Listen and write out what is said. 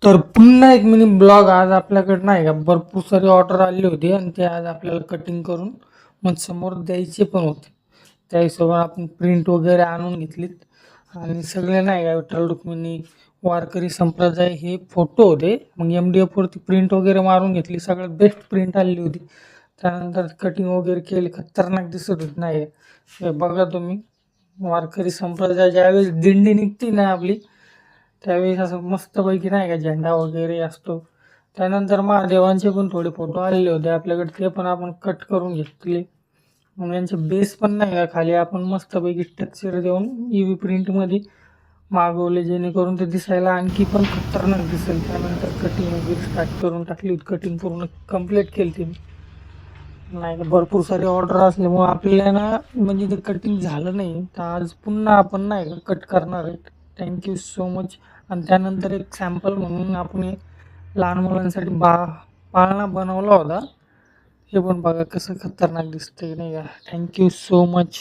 तर पुन्हा एक मिनी ब्लॉग आज आपल्याकडे नाही का भरपूर सारी ऑर्डर आली होती आणि ते आज आपल्याला कटिंग करून मग समोर द्यायचे पण होते. त्या हिशोबाने आपण प्रिंट वगैरे आणून घेतलीत आणि सगळे नाही का विठ्ठल रुक्मिणी वारकरी संप्रदाय हे फोटो होते. मग MDF वरती प्रिंट वगैरे मारून घेतली, सगळ्यात बेस्ट प्रिंट आलेली होती. त्यानंतर कटिंग वगैरे केली, खतरनाक दिसत होती नाही का. हे बघा तुम्ही, वारकरी संप्रदाय ज्यावेळेस दिंडी निघते ना आपली, त्यावेळेस असं मस्तपैकी नाही का झेंडा वगैरे असतो. त्यानंतर महादेवांचे पण थोडे फोटो आलेले होते आपल्याकडे, ते पण आपण कट करून घेतले. मग यांचे बेस पण नाही का खाली आपण मस्तपैकी टेक्स्चर देऊन EV प्रिंटमध्ये मागवले, जेणेकरून ते दिसायला आणखी पण खतरनाक दिसेल. त्यानंतर कटिंग वगैरे स्टार्ट करून टाकली होती, कटिंग पूर्ण कंप्लीट केली ती नाही का. भरपूर सारी ऑर्डर असल्यामुळे आपल्याला ना म्हणजे ते कटिंग झालं नाही, तर आज पुन्हा आपण नाही का कट करणार आहेत. Thank you so much. आणि त्यानंतर एक सॅम्पल म्हणून आपण एक लहान मुलांसाठी पाळणा बनवला होता. हे पण बघा कसं खतरनाक दिसतंय नाही का. Thank you so much.